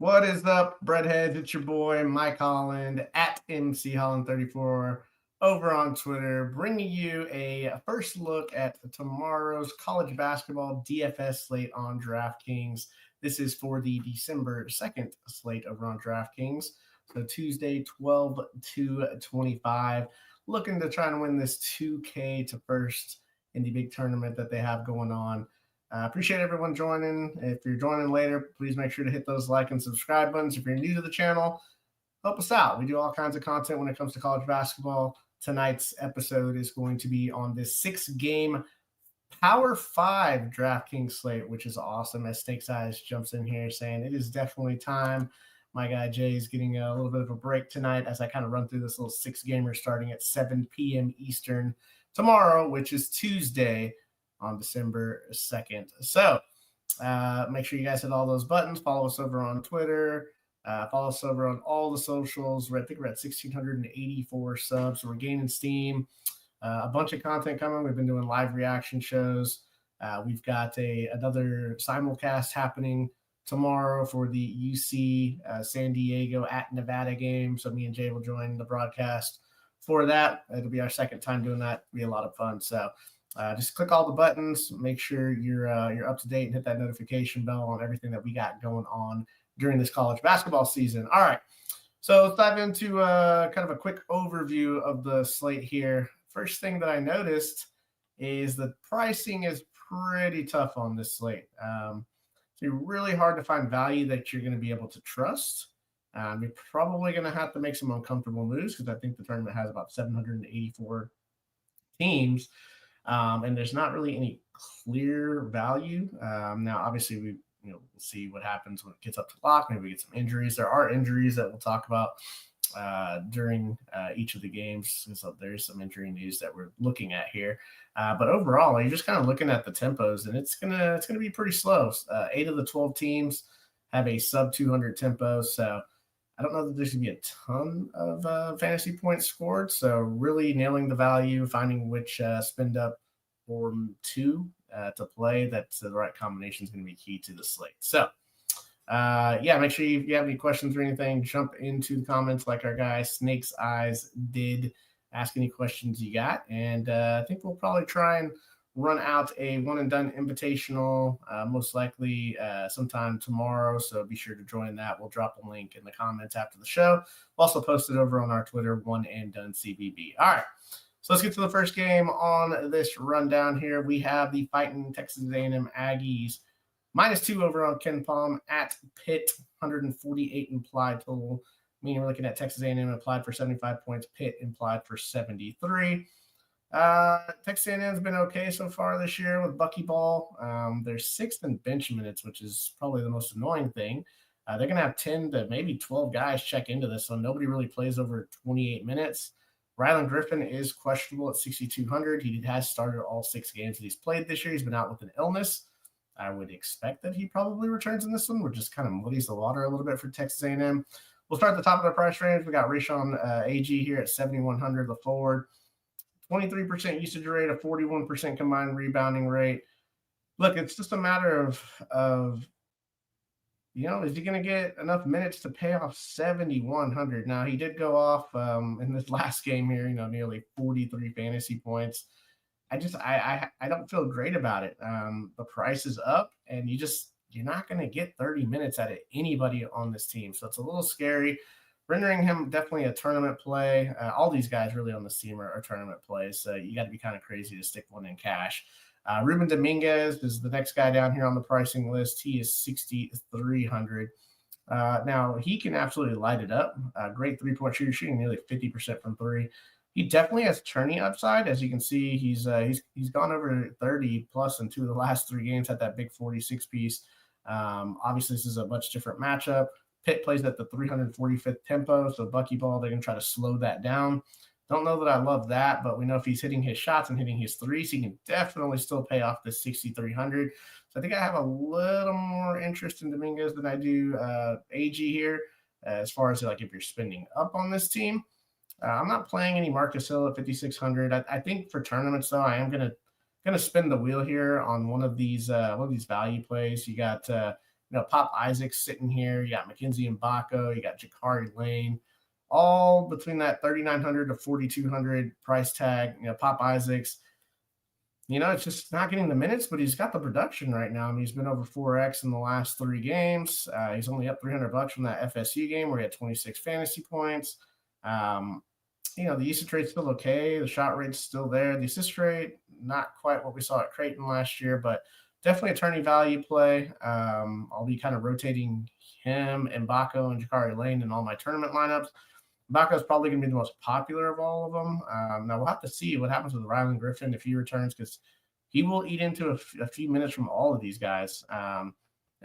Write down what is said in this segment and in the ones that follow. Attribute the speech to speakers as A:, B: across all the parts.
A: What is up, Breadheads? It's your boy, Mike Holland, at MC Holland34 over on Twitter, bringing you a first look at tomorrow's College Basketball DFS slate on DraftKings. This is for the December 2nd slate over on DraftKings. So Tuesday, 12 to 25. Looking to try and win this 2K to first in the big tournament that they have going on. Appreciate everyone joining. If you're joining later, please make sure to hit those like and subscribe buttons. If you're new to the channel, help us out. We do all kinds of content when it comes to college basketball. Tonight's episode is going to be on this 6-game Power 5 DraftKings slate, which is awesome. As Snakes Eyes jumps in here saying it is definitely time. My guy Jay is getting a little bit of a break tonight as I kind of run through this little 6-gamer starting at 7 p.m. Eastern tomorrow, which is Tuesday, on December 2nd. So make sure you guys hit all those buttons. Follow us over on Twitter. Follow us over on all the socials. I think we're at 1,684 subs. So we're gaining steam. A bunch of content coming. We've been doing live reaction shows. We've got another simulcast happening tomorrow for the UC San Diego at Nevada game. So me and Jay will join the broadcast for that. It'll be our second time doing that. It'll be a lot of fun. So just click all the buttons, make sure you're up to date, and hit that notification bell on everything that we got going on during this college basketball season. All right, so let's dive into kind of a quick overview of the slate here. First thing that I noticed is the pricing is pretty tough on this slate. It's really hard to find value that you're going to be able to trust. You're probably going to have to make some uncomfortable moves because I think the tournament has about 784 teams. And there's not really any clear value. Now, obviously, we'll see what happens when it gets up to lock. Maybe we get some injuries. There are injuries that we'll talk about during each of the games. So there's some injury news that we're looking at here. But overall, you're just kind of looking at the tempos, and it's gonna be pretty slow. 8 of the 12 teams have a sub 200 tempo, so I don't know that there's going to be a ton of fantasy points scored. So really nailing the value, finding which spend up or 2 to play, that's the right combination is going to be key to the slate. So, make sure if you have any questions or anything, jump into the comments like our guy Snake's Eyes did. Ask any questions you got. And I think we'll probably try and run out a one-and-done invitational, most likely sometime tomorrow, so be sure to join that. We'll drop a link in the comments after the show. We'll also post it over on our Twitter, one-and-done CBB. All right, so let's get to the first game on this rundown here. We have the Fighting Texas A&M Aggies, -2 over on KenPom at Pitt, 148 implied total, meaning we're looking at Texas A&M implied for 75 points, Pitt implied for 73. Texas A&M's been okay so far this year with buckyball. They're 6th in bench minutes, which is probably the most annoying thing. They're going to have 10 to maybe 12 guys check into this, so nobody really plays over 28 minutes. Rylan Griffin is questionable at 6,200. He has started all 6 games that he's played this year. He's been out with an illness. I would expect that he probably returns in this one, which just kind of muddies the water a little bit for Texas A&M. We'll start at the top of the price range. We got Rayshon AG here at 7,100, the forward. 23% usage rate, a 41% combined rebounding rate. Look, it's just a matter of is he going to get enough minutes to pay off 7,100? Now, he did go off in this last game here, nearly 43 fantasy points. I don't feel great about it. The price is up, and you're not going to get 30 minutes out of anybody on this team. So it's a little scary. Rendering him definitely a tournament play. All these guys really on this team are tournament plays, so you got to be kind of crazy to stick one in cash. Ruben Dominguez is the next guy down here on the pricing list. He is 6,300. Now, he can absolutely light it up. Great three-point shooter, shooting nearly 50% from 3. He definitely has turning upside. As you can see, he's gone over 30-plus in 2 of the last 3 games, had that big 46-piece. Obviously, this is a much different matchup. Pitt plays at the 345th tempo, so buckyball, they're going to try to slow that down. Don't know that I love that, but we know if he's hitting his shots and hitting his threes, he can definitely still pay off the 6,300. So I think I have a little more interest in Dominguez than I do AG here, as far as like if you're spending up on this team. I'm not playing any Marcus Hill at 5,600. I think for tournaments, though, I am going to spin the wheel here on one of these value plays. You got Pop Isaac's sitting here. You got Mackenzie Mbako. You got Jakari Lane, all between that 3,900 to 4,200 price tag. Pop Isaac's, it's just not getting the minutes, but he's got the production right now. I mean, he's been over 4x in the last 3 games. He's only up $300 from that FSU game where he had 26 fantasy points. The usage rate's still okay. The shot rate's still there. The assist rate, not quite what we saw at Creighton last year, but definitely a tourney value play. I'll be kind of rotating him, Mbako, and Jakari Lane in all my tournament lineups. Mbako is probably going to be the most popular of all of them. Now, we'll have to see what happens with Rylan Griffin if he returns, because he will eat into a few minutes from all of these guys.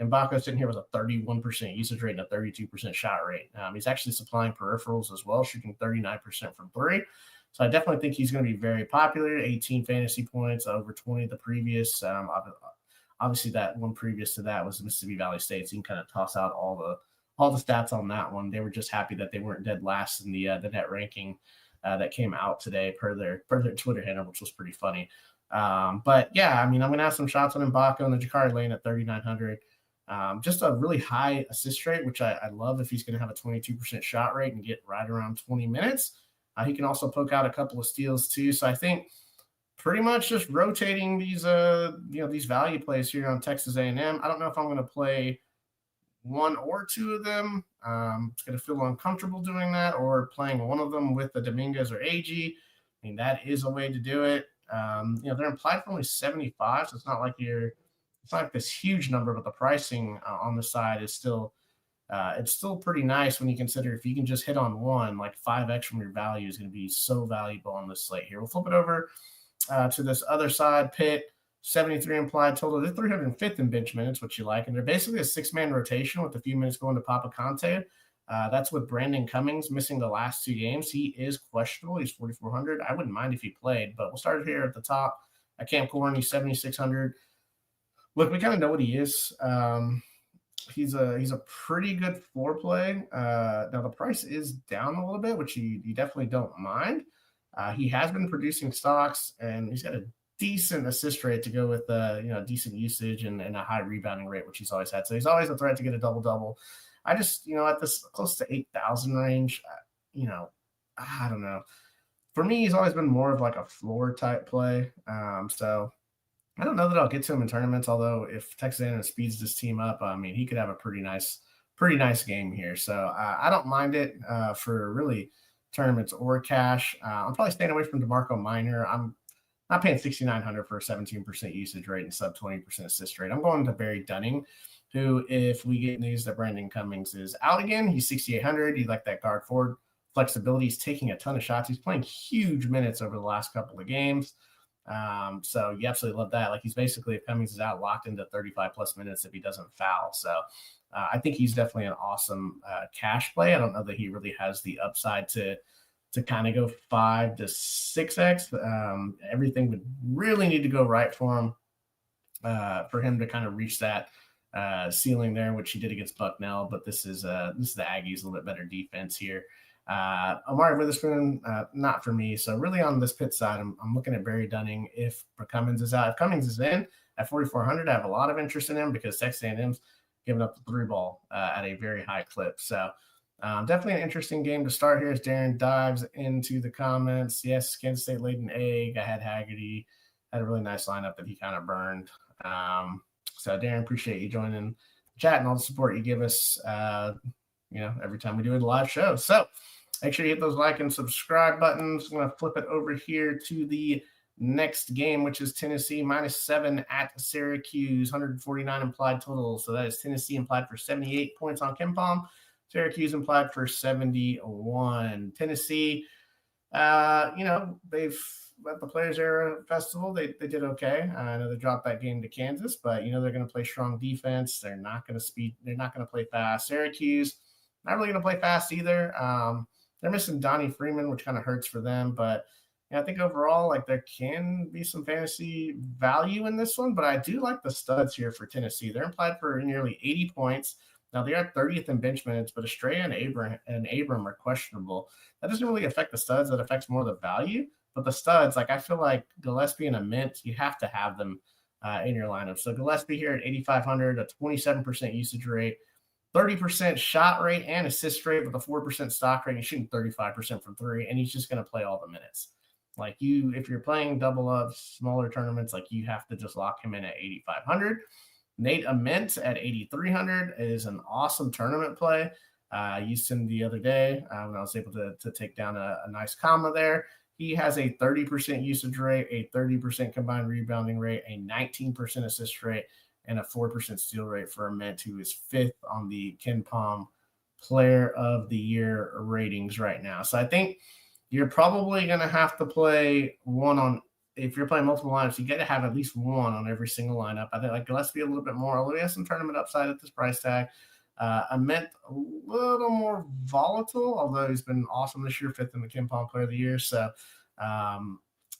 A: Mbako sitting here with a 31% usage rate and a 32% shot rate. He's actually supplying peripherals as well, shooting 39% from 3. So I definitely think he's going to be very popular. 18 fantasy points, over 20 the previous. Obviously, that one previous to that was Mississippi Valley State, so you can kind of toss out all the stats on that one. They were just happy that they weren't dead last in the net ranking that came out today per their Twitter handle, which was pretty funny. But yeah, I mean, I'm going to have some shots on Mbako and the Jakari Lane at 3,900. Just a really high assist rate, which I love if he's going to have a 22% shot rate and get right around 20 minutes. He can also poke out a couple of steals too. So I think pretty much just rotating these value plays here on Texas A&M. I don't know if I'm going to play one or two of them. It's going to feel uncomfortable doing that, or playing one of them with the Dominguez or AG. I mean, that is a way to do it. They're implied for only 75, so it's not like this huge number, but the pricing on the side is still it's still pretty nice when you consider if you can just hit on one, like 5x from your value is going to be so valuable on this slate here. We'll flip it over to this other side. Pitt, 73 implied total. They're 305th in bench minutes, which you like. And they're basically a 6-man rotation with a few minutes going to Papa Conte. That's with Brandon Cummings missing the last 2 games. He is questionable. He's 4,400. I wouldn't mind if he played, but we'll start here at the top. Cam Corn, he's 7,600. Look, we kind of know what he is. He's a pretty good floor play. Now the price is down a little bit, which you definitely don't mind. He has been producing stocks, and he's got a decent assist rate to go with decent usage and a high rebounding rate, which he's always had. So he's always a threat to get a double-double. I just, at this close to 8,000 range, I don't know. For me, he's always been more of like a floor type play. So I don't know that I'll get to him in tournaments, although if Texas A&M speeds this team up, I mean, he could have a pretty nice game here. So I don't mind it for really tournaments or cash. I'm probably staying away from DeMarco Minor. I'm not paying $6,900 for a 17% usage rate and sub 20% assist rate. I'm going to Barry Dunning, who, if we get news that Brandon Cummings is out again, he's 6,800. He's like that guard forward flexibility. He's taking a ton of shots. He's playing huge minutes over the last couple of games. So you absolutely love that. Like, he's basically, if Cummings is out, locked into 35 plus minutes if he doesn't foul. So I think he's definitely an awesome cash play. I don't know that he really has the upside to kind of go 5 to 6x. Everything would really need to go right for him to kind of reach that ceiling there, which he did against Bucknell. But this is the Aggies, a little bit better defense here. Amari Witherspoon, not for me. So really on this Pitt side, I'm looking at Barry Dunning if Cummings is out. If Cummings is in at 4,400, I have a lot of interest in him because Texas A&M's giving up the 3 ball at a very high clip. So definitely an interesting game to start here as Darren dives into the comments. Yes, Kansas State laid an egg. I had Haggerty. Had a really nice lineup that he kind of burned. So Darren, appreciate you joining the chat and all the support you give us, every time we do a live show. So make sure you hit those like and subscribe buttons. I'm going to flip it over here to the next game, which is Tennessee -7 at Syracuse, 149 implied total. So that is Tennessee implied for 78 points on KenPom. Syracuse implied for 71. Tennessee, they've at the Players Era Festival, they did okay. I know they dropped that game to Kansas, but they're going to play strong defense. They're not going to speed. They're not going to play fast. Syracuse, not really going to play fast either. They're missing Donnie Freeman, which kind of hurts for them. But I think overall, like, there can be some fantasy value in this one. But I do like the studs here for Tennessee. They're implied for nearly 80 points. Now, they are 30th in bench minutes, but Estrella and Abram are questionable. That doesn't really affect the studs. That affects more the value. But the studs, like, I feel like Gillespie and Ament, you have to have them in your lineup. So Gillespie here at 8,500, a 27% usage rate, 30% shot rate and assist rate with a 4% stock rate. He's shooting 35% from three, and he's just going to play all the minutes. Like if you're playing double up smaller tournaments, like you have to just lock him in at 8,500. Nate Ament at 8,300 is an awesome tournament play. I used him the other day when I was able to take down a nice comma there. He has a 30% usage rate, a 30% combined rebounding rate, a 19% assist rate, and a 4% steal rate for Ament, who is 5th on the KenPom Player of the Year ratings right now. So I think you're probably going to have to play one on, if you're playing multiple lineups, you got to have at least one on every single lineup. I think like Gillespie a little bit more, although he has some tournament upside at this price tag. Ament a little more volatile, although he's been awesome this year, 5th in the KenPom Player of the Year. So,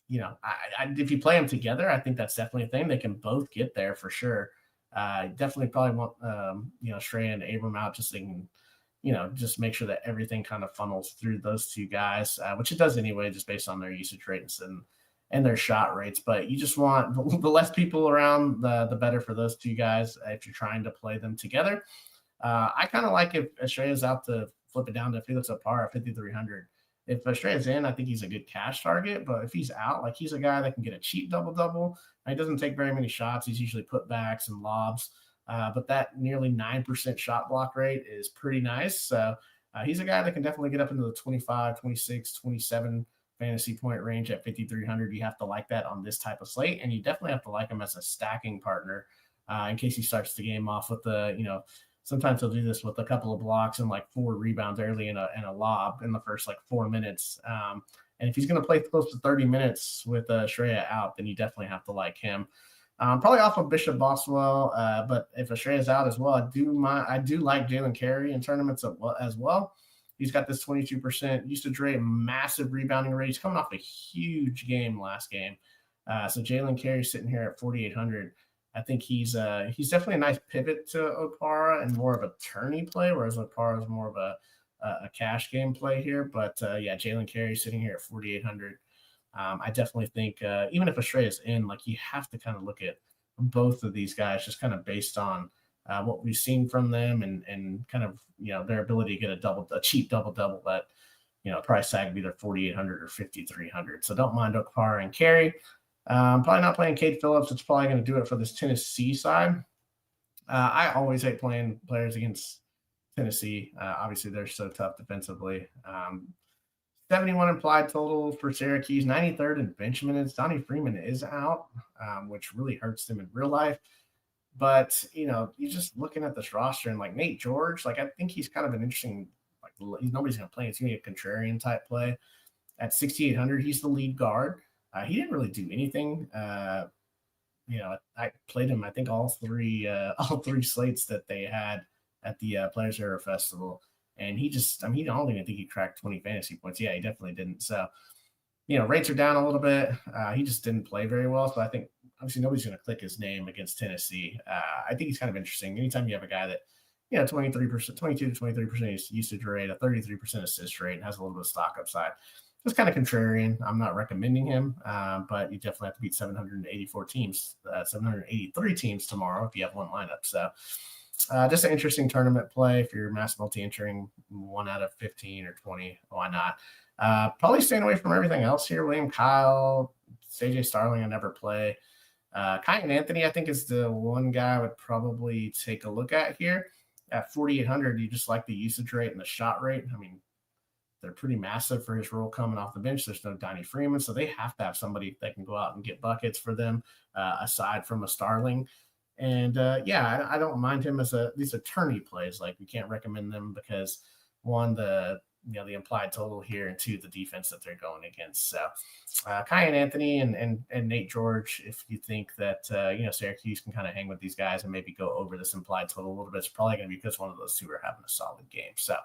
A: if you play them together, I think that's definitely a thing. They can both get there for sure. Definitely probably want, Stray and Abram out just so they can, just make sure that everything kind of funnels through those two guys, which it does anyway, just based on their usage rates and their shot rates. But you just want the less people around, the better for those two guys if you're trying to play them together. I kind of like if Estrella's out to flip it down to Felix at par at 5,300. If Estrella's in, I think he's a good cash target. But if he's out, like he's a guy that can get a cheap double-double. He doesn't take very many shots. He's usually putbacks and lobs. But that nearly 9% shot block rate is pretty nice. So he's a guy that can definitely get up into the 25, 26, 27 fantasy point range at 5,300. You have to like that on this type of slate. And you definitely have to like him as a stacking partner in case he starts the game off with sometimes he'll do this with a couple of blocks and like 4 rebounds early and a lob in the first like 4 minutes. And if he's going to play close to 30 minutes with Shreya out, then you definitely have to like him. Probably off of Bishop Boswell, but if Shreya's out as well, I do like Jalen Carey in tournaments as well. He's got this 22% usage rate, massive rebounding rate. He's coming off a huge game last game. So Jalen Carey sitting here at 4,800. I think he's definitely a nice pivot to Okpara and more of a tourney play, whereas Okpara is more of a cash game play here. But Jalen Carey sitting here at 4,800. I definitely think even if Estrella is in, like you have to kind of look at both of these guys just kind of based on what we've seen from them and kind of their ability to get a cheap double at price tag of either 4,800 or 5,300. So don't mind Okpara and Carey. Probably not playing Cade Phillips. It's probably going to do it for this Tennessee side. I always hate playing players against Tennessee. Obviously, they're so tough defensively. 71 implied total for Syracuse, 93rd in bench minutes. Donnie Freeman is out, which really hurts them in real life. But, you're just looking at this roster and like Nate George, like I think he's kind of an interesting, like nobody's going to play. It's going to be a contrarian type play. At 6,800, he's the lead guard. He didn't really do anything. I played him, I think, all three slates that they had at the Players Era Festival. And I don't even think he cracked 20 fantasy points. Yeah, he definitely didn't. So, rates are down a little bit. He just didn't play very well. So I think, obviously, nobody's going to click his name against Tennessee. I think he's kind of interesting. Anytime you have a guy that, 22 to 23% usage rate, a 33% assist rate, and has a little bit of stock upside. It's kind of contrarian. I'm not recommending him, but you definitely have to beat 783 teams tomorrow if you have one lineup. So just an interesting tournament play. If you're mass multi-entering 1 out of 15 or 20, why not? Probably staying away from everything else here. William Kyle, CJ Starling, I never play. Kyan Anthony, I think, is the one guy I would probably take a look at here. At 4,800, you just like the usage rate and the shot rate. I mean, they're pretty massive for his role coming off the bench. There's no Donnie Freeman, so they have to have somebody that can go out and get buckets for them, aside from a Starling. And I don't mind him these are tourney plays. Like we can't recommend them because one, the implied total here, and two, the defense that they're going against. So Kyan Anthony and Nate George, if you think that Syracuse can kind of hang with these guys and maybe go over this implied total a little bit, it's probably going to be because one of those two are having a solid game. So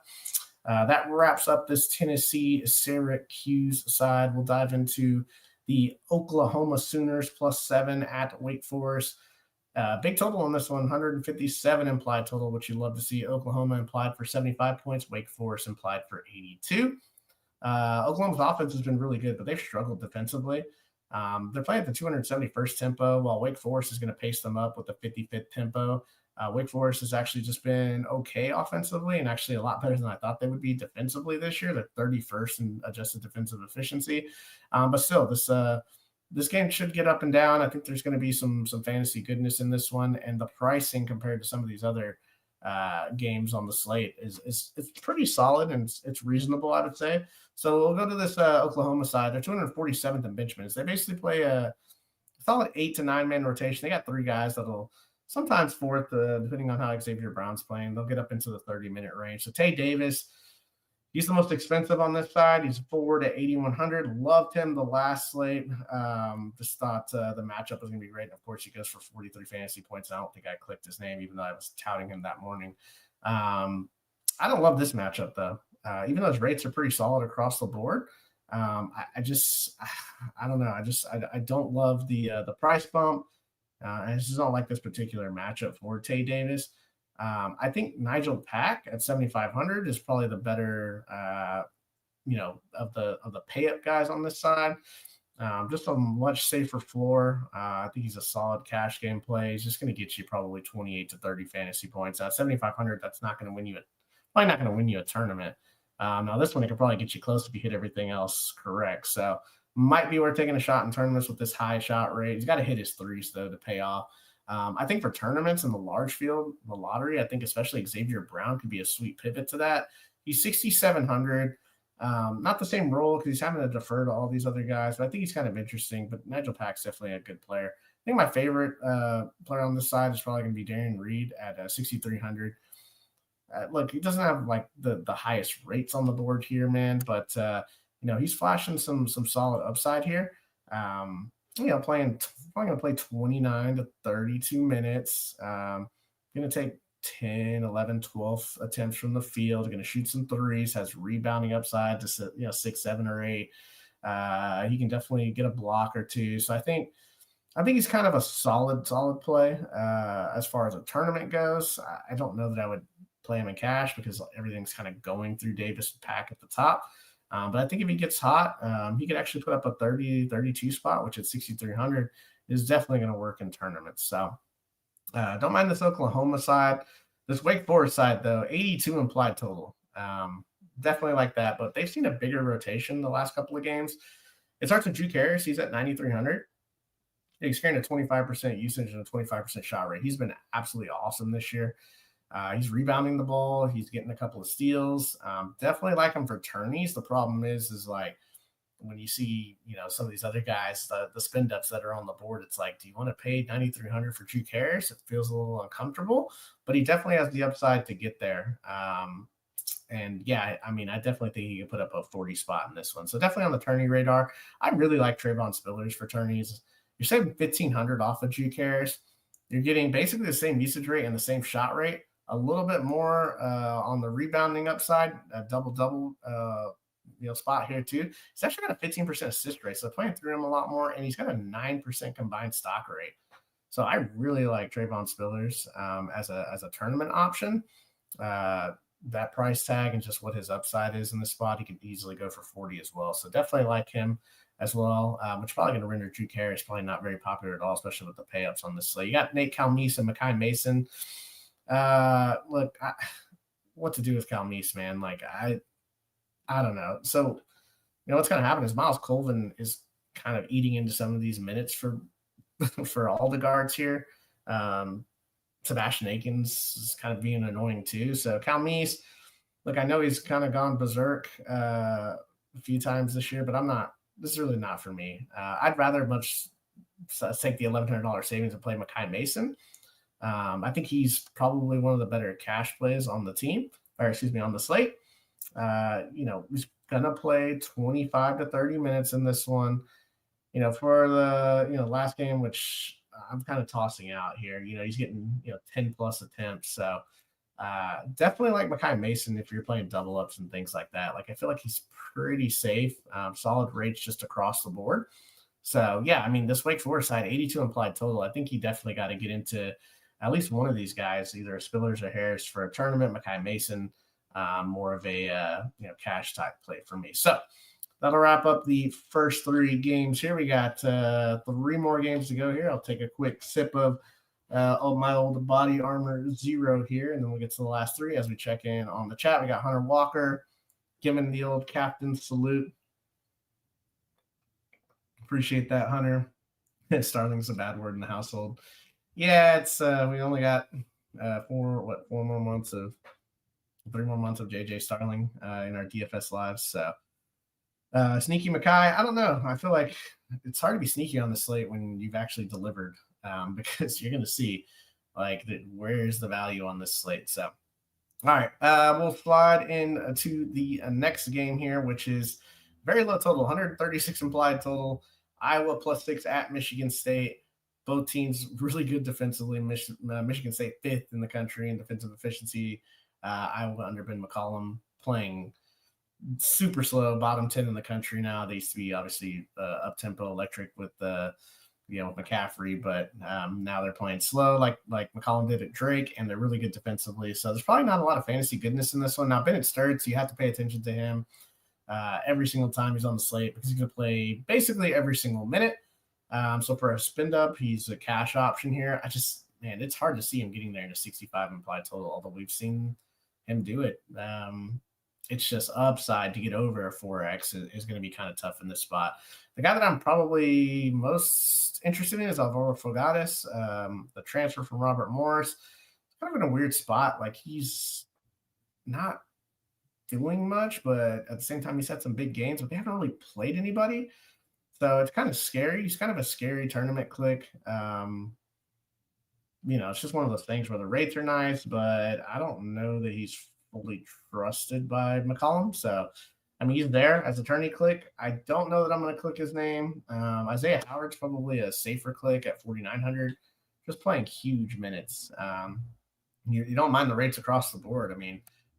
A: that wraps up this Tennessee Syracuse side. We'll dive into the Oklahoma Sooners +7 at Wake Forest. Big total on this one, 157 implied total, which you love to see. Oklahoma implied for 75 points, Wake Forest implied for 82. Oklahoma's offense has been really good, but they've struggled defensively. They're playing at the 271st tempo, while Wake Forest is going to pace them up with the 55th tempo. Wake Forest has actually just been okay offensively and actually a lot better than I thought they would be defensively this year. They're 31st in adjusted defensive efficiency. But still, this game should get up and down. I think there's going to be some fantasy goodness in this one, and the pricing compared to some of these other games on the slate is it's pretty solid and it's reasonable, I would say. So we'll go to this Oklahoma side. They're 247th in bench minutes. They basically play a solid 8 to 9 man rotation. They got 3 guys that'll sometimes fourth, depending on how Xavier Brown's playing. They'll get up into the 30-minute range. So Tay Davis, he's the most expensive on this side. He's forward at 8,100. Loved him the last slate. Just thought the matchup was going to be great. And of course, he goes for 43 fantasy points. I don't think I clicked his name, even though I was touting him that morning. I don't love this matchup, though. Even though his rates are pretty solid across the board. I don't know. I don't love the price bump. I just don't like this particular matchup for Tay Davis. I think Nigel Pack at 7,500 is probably the better, of the pay up guys on this side. Just a much safer floor. I think he's a solid cash game play. He's just going to get you probably 28 to 30 fantasy points. At 7,500, that's not going to win you probably not going to win you a tournament. Now this one, it could probably get you close if you hit everything else correct. So might be worth taking a shot in tournaments with this high shot rate. He's got to hit his threes, though, to pay off. I think for tournaments in the large field, the lottery, I think especially Xavier Brown could be a sweet pivot to that. He's 6,700. Not the same role because he's having to defer to all these other guys, but I think he's kind of interesting. But Nigel Pack's definitely a good player. I think my favorite player on this side is probably going to be Darian Reed at 6,300. Look, he doesn't have like the highest rates on the board here, man, but he's flashing some solid upside here. Probably going to play 29 to 32 minutes. Going to take 10, 11, 12 attempts from the field. Going to shoot some threes. Has rebounding upside to 6, 7, or 8. He can definitely get a block or two. So I think he's kind of a solid play as far as a tournament goes. I don't know that I would play him in cash because everything's kind of going through Davis and Pack at the top. But I think if he gets hot, he could actually put up a 32 spot, which at 6,300 is definitely going to work in tournaments. So don't mind this Oklahoma side. This Wake Forest side, though, 82 implied total. Definitely like that, but they've seen a bigger rotation the last couple of games. It starts with Drew Karras. He's at 9,300. He's carrying a 25% usage and a 25% shot rate. He's been absolutely awesome this year. He's rebounding the ball. He's getting a couple of steals. Definitely like him for tourneys. The problem is like when you see, some of these other guys, the spin ups that are on the board, it's like, do you want to pay 9,300 for Drew Karras? It feels a little uncomfortable, but he definitely has the upside to get there. And yeah, I definitely think he can put up a 40 spot in this one. So definitely on the tourney radar. I really like Trayvon Spillers for tourneys. You're saving 1,500 off of Drew Karras. You're getting basically the same usage rate and the same shot rate. A little bit more on the rebounding upside, a double spot here too. He's actually got a 15% assist rate, so playing through him a lot more, and he's got a 9% combined stock rate. So I really like Trayvon Spillers as a tournament option. That price tag and just what his upside is in the spot, he could easily go for 40 as well. So definitely like him as well. Which probably going to render Drew Karras probably not very popular at all, especially with the payups on this slate. You got Nate Calmese and Makai Mason. Look, what to do with Calmese, man? Like, I don't know. So, what's going to happen is Miles Colvin is kind of eating into some of these minutes for all the guards here. Sebastian Akins is kind of being annoying too. So Calmese, look, I know he's kind of gone berserk a few times this year, but this is really not for me. I'd rather much take the $1,100 savings and play Makai Mason. I think he's probably one of the better cash plays on the team, on the slate. He's going to play 25 to 30 minutes in this one. For the, last game, which I'm kind of tossing out here, he's getting, 10 plus attempts. So definitely like Makai Mason if you're playing double ups and things like that. Like, I feel like he's pretty safe, solid rates just across the board. So yeah, this Wake Forest side, 82 implied total. I think he definitely got to get into at least one of these guys, either Spillers or Harris for a tournament. Makai Mason, more of a cash type play for me. So that'll wrap up the first 3 games here. We got 3 more games to go here. I'll take a quick sip of my old Body Armor Zero here, and then we'll get to the last 3 as we check in on the chat. We got Hunter Walker giving the old captain salute. Appreciate that, Hunter. Starling's a bad word in the household. Yeah, it's we only got 3 more months of JJ Starling in our DFS lives. So Sneaky Mackay, I don't know. I feel like it's hard to be sneaky on the slate when you've actually delivered, because you're going to see like where's the value on this slate. So, all right, we'll slide into the next game here, which is very low total, 136 implied total. Iowa +6 at Michigan State. Both teams really good defensively. Michigan State 5th in the country in defensive efficiency. Iowa under Ben McCollum playing super slow, bottom 10 in the country now. They used to be obviously up-tempo electric with McCaffrey, but now they're playing slow like McCollum did at Drake, and they're really good defensively. So there's probably not a lot of fantasy goodness in this one. Now, Bennett Sturts, you have to pay attention to him every single time he's on the slate because he's going to play basically every single minute. So for a spin up, he's a cash option here. It's hard to see him getting there in a 65 implied total, although we've seen him do it. It's just upside to get over a 4X is going to be kind of tough in this spot. The guy that I'm probably most interested in is Alvaro Fogatis, the transfer from Robert Morris. It's kind of in a weird spot. Like, he's not doing much, but at the same time, he's had some big games, but they haven't really played anybody. So it's kind of scary. He's kind of a scary tournament click. It's just one of those things where the rates are nice, but I don't know that he's fully trusted by McCollum. So, he's there as a tourney click. I don't know that I'm going to click his name. Isaiah Howard's probably a safer click at 4,900, just playing huge minutes. You don't mind the rates across the board.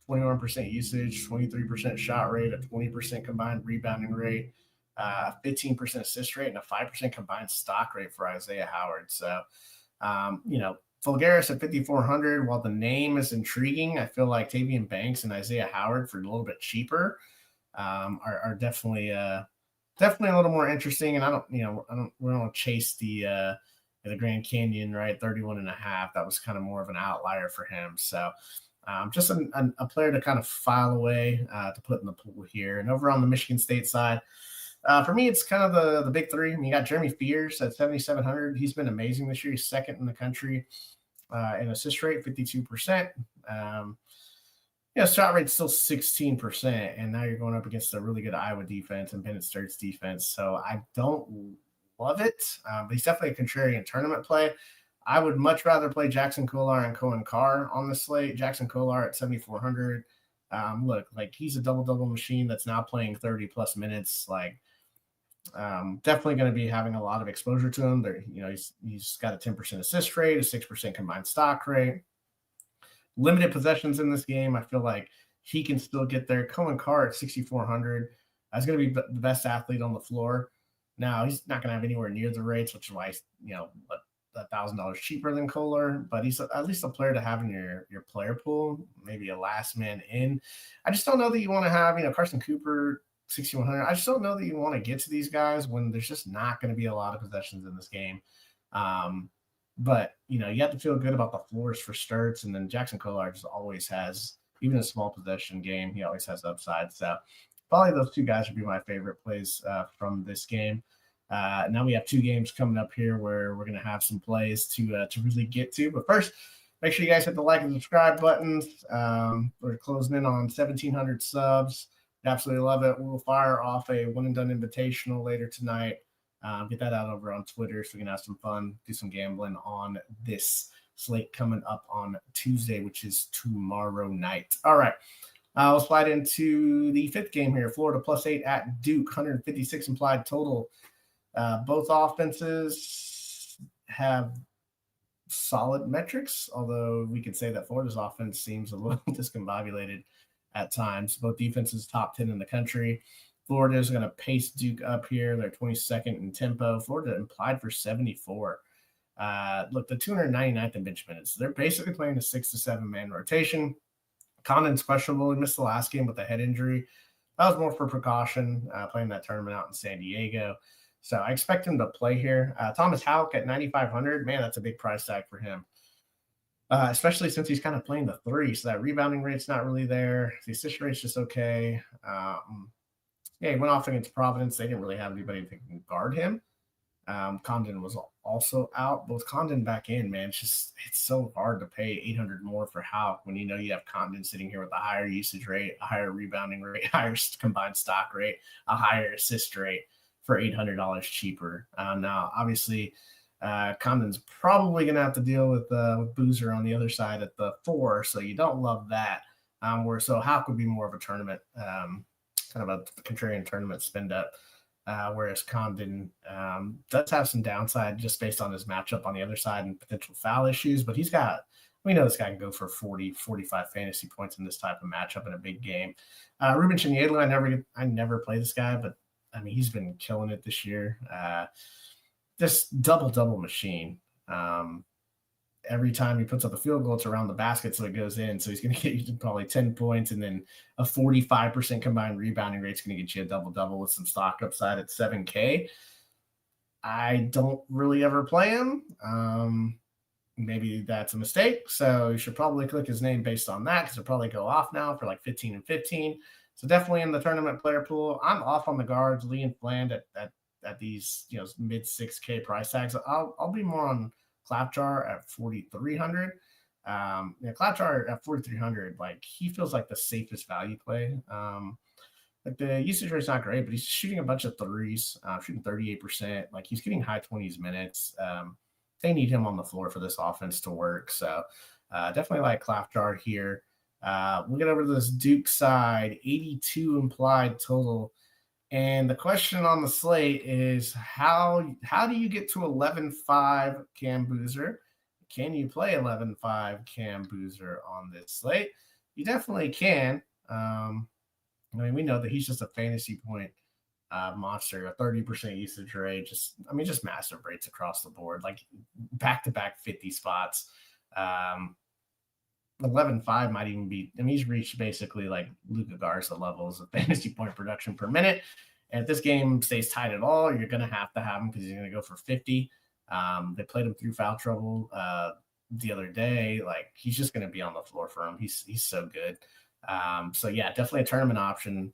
A: 21% usage, 23% shot rate, a 20% combined rebounding rate, 15% assist rate, and a 5% combined stock rate for Isaiah Howard. So, Fulgaris at 5,400, while the name is intriguing, I feel like Tavian Banks and Isaiah Howard for a little bit cheaper are definitely a little more interesting. And we don't chase the Grand Canyon, right? 31.5. That was kind of more of an outlier for him. So just a player to kind of file away to put in the pool here. And over on the Michigan State side, for me, it's kind of the big 3. You got Jeremy Fears at 7,700. He's been amazing this year. He's 2nd in the country in assist rate, 52%. Shot rate's still 16%, and now you're going up against a really good Iowa defense and Bennett Sturts defense. So I don't love it, but he's definitely a contrarian tournament play. I would much rather play Jackson Kolar and Cohen Carr on the slate. Jackson Kolar at 7,400. Look, like, he's a double-double machine that's now playing 30-plus minutes. Like, definitely going to be having a lot of exposure to him. He's got a 10% assist rate, a 6% combined stock rate. Limited possessions in this game. I feel like he can still get there. Cohen Carr at 6,400. He's going to be the best athlete on the floor. Now, he's not going to have anywhere near the rates, which is why he's, $1,000 cheaper than Kohler, but he's at least a player to have in your player pool, maybe a last man in. I just don't know that you want to have, Carson Cooper, 6,100. I just don't know that you want to get to these guys when there's just not going to be a lot of possessions in this game. But, you have to feel good about the floors for Sturts, and then Jackson Kolar just always has, even a small possession game, he always has upside. So probably those 2 guys would be my favorite plays from this game. Now we have 2 games coming up here where we're going to have some plays to really get to. But first, make sure you guys hit the like and subscribe buttons. We're closing in on 1,700 subs. Absolutely love it. We'll fire off a one-and-done invitational later tonight. Get that out over on Twitter so we can have some fun, do some gambling on this slate coming up on Tuesday, which is tomorrow night. All right. We'll slide into the 5th game here. Florida +8 at Duke, 156 implied total. Both offenses have solid metrics, although we could say that Florida's offense seems a little discombobulated at times. Both defenses top 10 in the country. Florida is going to pace Duke up here. They're 22nd in tempo. Florida implied for 74. Look, the 299th in bench minutes. They're basically playing a 6 to 7 man rotation. Condon's questionable. He missed the last game with a head injury. that was more for precaution, playing that tournament out in San Diego. So I expect him to play here. Thomas Houck at 9,500, man, that's a big price tag for him. Especially since he's kind of playing the three, so that rebounding rate's not really there. The assist rate's just okay. Yeah, he went off against Providence. They didn't really have anybody that can guard him. Condon was also out, but with Condon back in, man, it's so hard to pay 800 more for Houck when you know you have Condon sitting here with a higher usage rate, a higher rebounding rate, higher combined stock rate, a higher assist rate for $800 cheaper. Now, obviously, Condon's probably going to have to deal with Boozer on the other side at the 4, so you don't love that. So Houck would be more of a tournament, kind of a contrarian tournament spend up. Whereas Condon does have some downside just based on his matchup on the other side and potential foul issues, but we know this guy can go for 40, 45 fantasy points in this type of matchup in a big game. Ruben Chinyelu, I never play this guy, but I mean, he's been killing it this year. This double machine. Every time he puts up a field goal, it's around the basket, so it goes in. So he's going to get you probably 10 points, and then a 45% combined rebounding rate is going to get you a double-double with some stock upside at 7K. I don't really ever play him. Maybe that's a mistake. So you should probably click his name based on that because he'll probably go off now for like 15 and 15. So definitely in the tournament player pool. I'm off on the guards, Lee and Fland at these mid 6K price tags. I'll be more on Clapjar at 4,300. Clapjar at 4,300, like he feels like the safest value play. Like the usage rate's not great, but he's shooting a bunch of threes, shooting 38%. Like he's getting high 20s minutes. They need him on the floor for this offense to work. So definitely like Clapjar here. We'll get over to this Duke side, 82 implied total. And the question on the slate is how do you get to 11.5 Cam Boozer? Can you play 11.5 Cam Boozer on this slate? You definitely can. I mean, we know that he's just a fantasy point monster, a 30% usage rate, just massive rates across the board, like back-to-back 50 spots. 11.5 might even be, I mean, he's reached basically like Luka Garza levels of fantasy point production per minute. And if this game stays tight at all, you're going to have him because he's going to go for 50. They played him through foul trouble the other day. Like he's just going to be on the floor for him. He's so good. So yeah, definitely a tournament option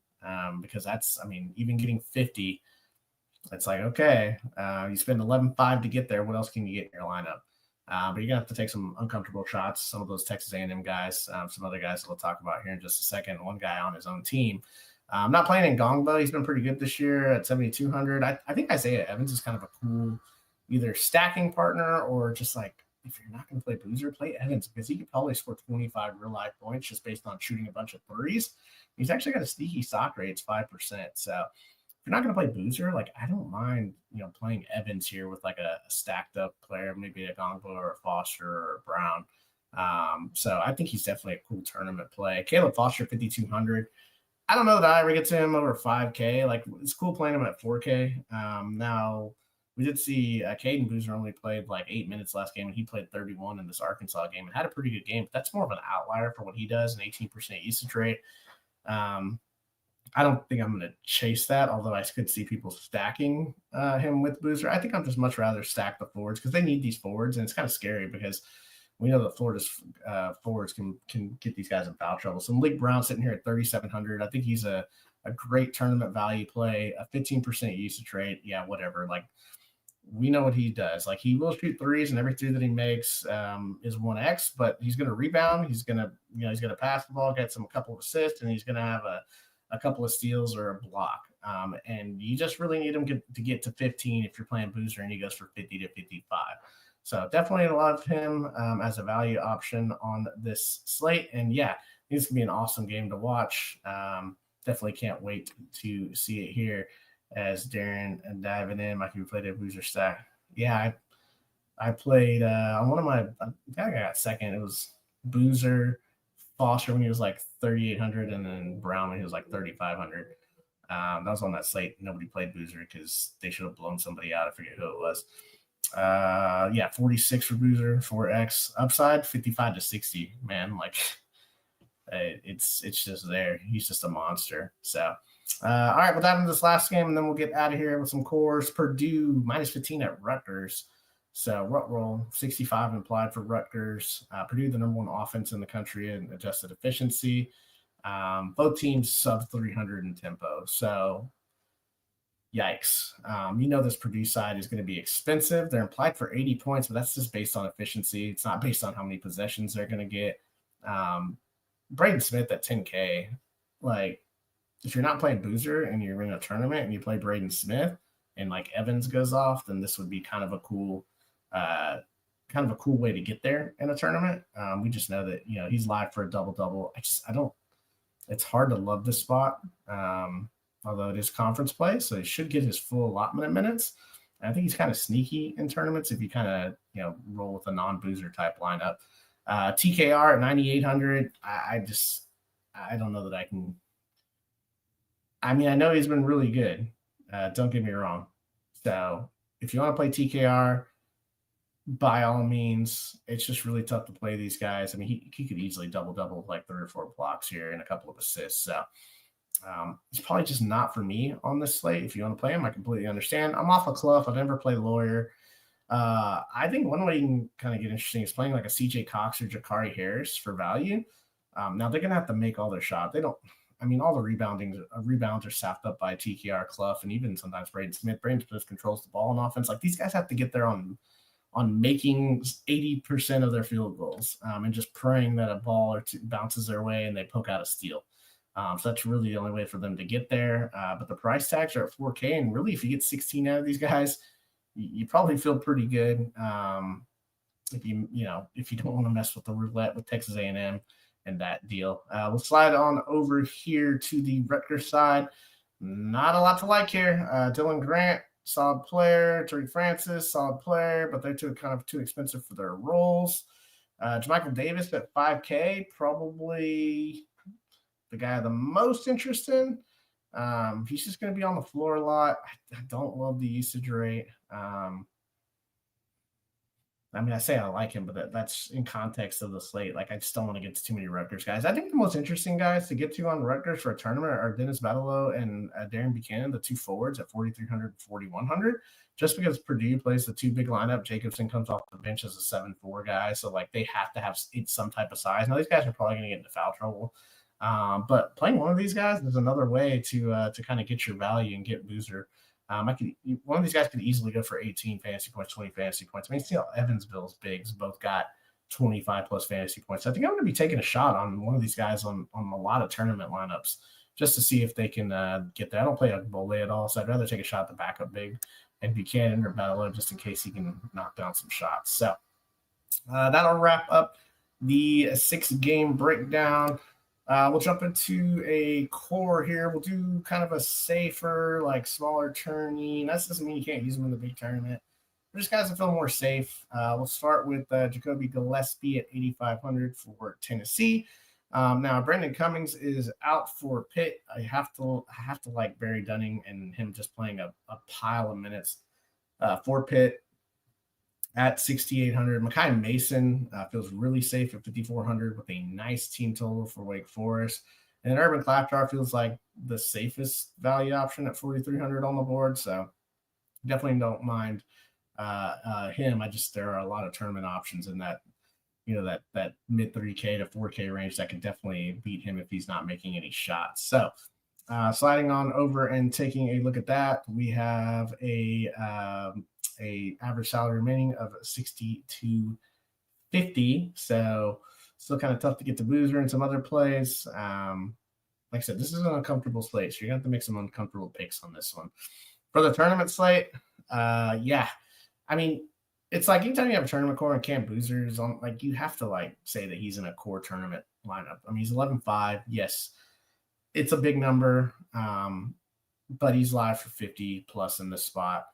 A: because that's, I mean, even getting 50, it's like, okay, you spend 11.5 to get there. What else can you get in your lineup? But you're going to have to take some uncomfortable shots. Some of those Texas A&M guys, some other guys that we'll talk about here in just a second. One guy on his own team. I'm not playing Ngongba. He's been pretty good this year at 7,200. I think Isaiah Evans is kind of a cool either stacking partner or just like if you're not going to play Boozer, play Evans because he could probably score 25 real-life points just based on shooting a bunch of threes. He's actually got a sneaky stock rate. It's 5%. So if you're not going to play Boozer, like I don't mind, playing Evans here with like a stacked up player, maybe a Ngongba or a Foster or a Brown. So I think he's definitely a cool tournament play. Caleb Foster, 5,200. I don't know that I ever get to him over 5K. Like it's cool playing him at 4K. Now we did see Caden Boozer only played like 8 minutes last game, and he played 31 in this Arkansas game and had a pretty good game. But that's more of an outlier for what he does, an 18% usage rate. I don't think I'm going to chase that, although I could see people stacking him with Boozer. I think I'm just much rather stack the forwards because they need these forwards, and it's kind of scary because we know that Florida's forwards can get these guys in foul trouble. So Malik Brown sitting here at 3,700. I think he's a great tournament value play, a 15% usage rate. Yeah, whatever. Like we know what he does. Like he will shoot threes, and every three that he makes is 1x. But he's going to rebound. He's going to pass the ball, get a couple of assists, and he's going to have a couple of steals or a block. And you just really need him to get to 15 if you're playing Boozer, and he goes for 50 to 55. So definitely love him as a value option on this slate. And yeah, it's going to be an awesome game to watch. Definitely can't wait to see it here as Darren diving in. Like you played a Boozer stack. Yeah, I played on one of my, I think I got second. It was Boozer, Foster when he was like 3,800, and then Brown when he was like 3,500. That was on that slate. Nobody played Boozer because they should have blown somebody out. I forget who it was. 46 for Boozer, 4x upside, 55 to 60. Man, like it's just there. He's just a monster. So All right, we'll dive into this last game, and then we'll get out of here with some cores. Purdue -15 at Rutgers. So Rut roll, 65 implied for Rutgers. Purdue, the number one offense in the country in adjusted efficiency. Both teams sub 300 in tempo. So yikes. This Purdue side is going to be expensive. They're implied for 80 points, but that's just based on efficiency. It's not based on how many possessions they're going to get. Braden Smith at 10K. Like, if you're not playing Boozer and you're in a tournament and you play Braden Smith and like Evans goes off, then this would be kind of a cool way to get there in a tournament. We just know that, he's live for a double-double. It's hard to love this spot. Although it is conference play, so he should get his full allotment of minutes. And I think he's kind of sneaky in tournaments if you kind of, roll with a non-Boozer type lineup. TKR at 9,800. I don't know that I can. I mean, I know he's been really good. Don't get me wrong. So if you want to play TKR, by all means, it's just really tough to play these guys. I mean, he could easily double-double with like 3 or 4 blocks here and a couple of assists. So it's probably just not for me on this slate. If you want to play him, I completely understand. I'm off of Clough. I've never played Lawyer. I think one way you can kind of get interesting is playing like a CJ Cox or Jakari Harris for value. Now they're going to have to make all their shots. All the rebounds are sapped up by TKR, Clough, and even sometimes Braden Smith. Braden Smith controls the ball in offense. Like, these guys have to get there on making 80% of their field goals and just praying that a ball or two bounces their way and they poke out a steal. So that's really the only way for them to get there. But the price tags are at 4K, and really, if you get 16 out of these guys, you probably feel pretty good. If you don't want to mess with the roulette with Texas A&M and that deal. We'll slide on over here to the Rutgers side. Not a lot to like here. Dylan Grant, solid player. Tariq Francis, solid player, but they're too expensive for their roles. Jermichael Davis at 5K, probably the guy the most interest in. He's just going to be on the floor a lot. I don't love the usage rate. I say I like him, but that's in context of the slate. Like, I just don't want to get to too many Rutgers guys. I think the most interesting guys to get to on Rutgers for a tournament are Dennis Badalow and Darren Buchanan, the two forwards at 4,300 and 4,100. Just because Purdue plays the two big lineup, Jacobson comes off the bench as a 7'4" guy, so like they have to have some type of size. Now these guys are probably going to get into foul trouble, but playing one of these guys is another way to kind of get your value and get Boozer. One of these guys could easily go for 18 fantasy points, 20 fantasy points. Evansville's bigs both got 25 plus fantasy points. So I think I'm going to be taking a shot on one of these guys on a lot of tournament lineups just to see if they can get there. I don't play a Bole at all, so I'd rather take a shot at the backup big and Buchanan or Badalow just in case he can knock down some shots. So that'll wrap up the 6-game breakdown. We'll jump into a core here. We'll do kind of a safer, like smaller tourney. That doesn't mean you can't use them in the big tournament. We're just guys that feel more safe. We'll start with Jacoby Gillespie at 8,500 for Tennessee. Now Brandon Cummings is out for Pitt. I have to like Barry Dunning and him just playing a pile of minutes for Pitt. At 6,800, Makai Mason feels really safe at 5,400 with a nice team total for Wake Forest. And then Urban Claptar feels like the safest value option at 4,300 on the board. So definitely don't mind him. There are a lot of tournament options in that, that mid 3K to 4K range that can definitely beat him if he's not making any shots. So sliding on over and taking a look at that, we have a average salary remaining of 6,250. So still kind of tough to get to Boozer and some other plays. Like I said, this is an uncomfortable slate, so you're going to have to make some uncomfortable picks on this one. For the tournament slate, it's like anytime you have a tournament core and Cam Boozer is on, like, you have to like say that he's in a core tournament lineup. He's 11.5. Yes, it's a big number, but he's live for 50 plus in this spot.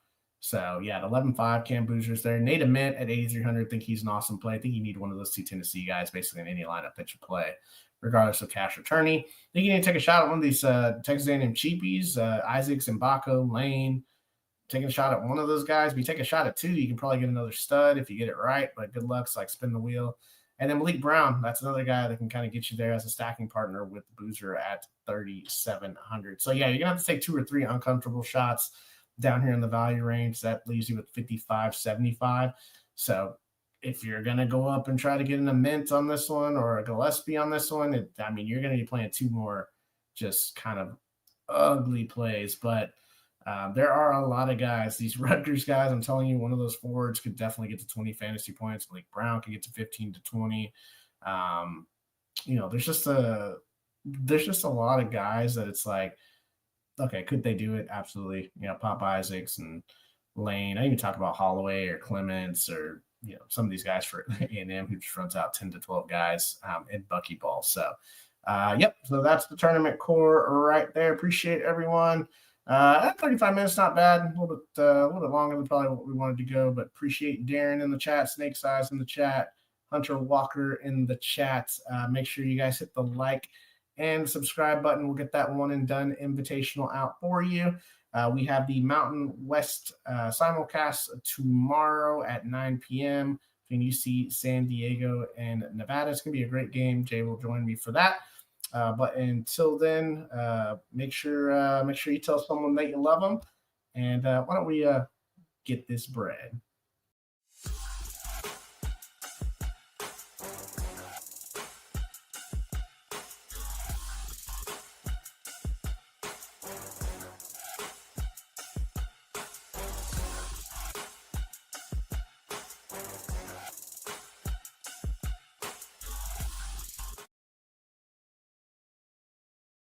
A: So, yeah, at 11.5, Cam Boozer's there. Nate Ament at 8,300, think he's an awesome play. I think you need one of those two Tennessee guys basically in any lineup that you play, regardless of cash or tourney. I think you need to take a shot at one of these Texas A&M cheapies, Isaacs, Mbako, Lane. Taking a shot at one of those guys. If you take a shot at two, you can probably get another stud if you get it right, but good luck. So, like, spin the wheel. And then Malik Brown, that's another guy that can kind of get you there as a stacking partner with Boozer at 3,700. So yeah, you're gonna have to take 2 or 3 uncomfortable shots down here in the value range. That leaves you with 5,575. So if you're gonna go up and try to get in a mint on this one or a Gillespie on this one, you're gonna be playing 2 more just kind of ugly plays. But there are a lot of guys, these Rutgers guys. I'm telling you, one of those forwards could definitely get to 20 fantasy points. Malik Brown could get to 15 to 20. There's just a lot of guys that it's like, okay, could they do it? Absolutely. Pop Isaacs and Lane. I even talk about Holloway or Clements or some of these guys for A&M who just runs out 10 to 12 guys in buckyball. So, so that's the tournament core right there. Appreciate everyone. 35 minutes, not bad. A little bit longer than probably what we wanted to go, but appreciate Darren in the chat, Snake Size in the chat, Hunter Walker in the chat. Make sure you guys hit the like and subscribe button. We'll get that one and done invitational out for you. We have the Mountain West simulcast tomorrow at 9 p.m. between UC San Diego and Nevada. It's going to be a great game. Jay will join me for that. But until then, make sure you tell someone that you love them. And why don't we get this bread?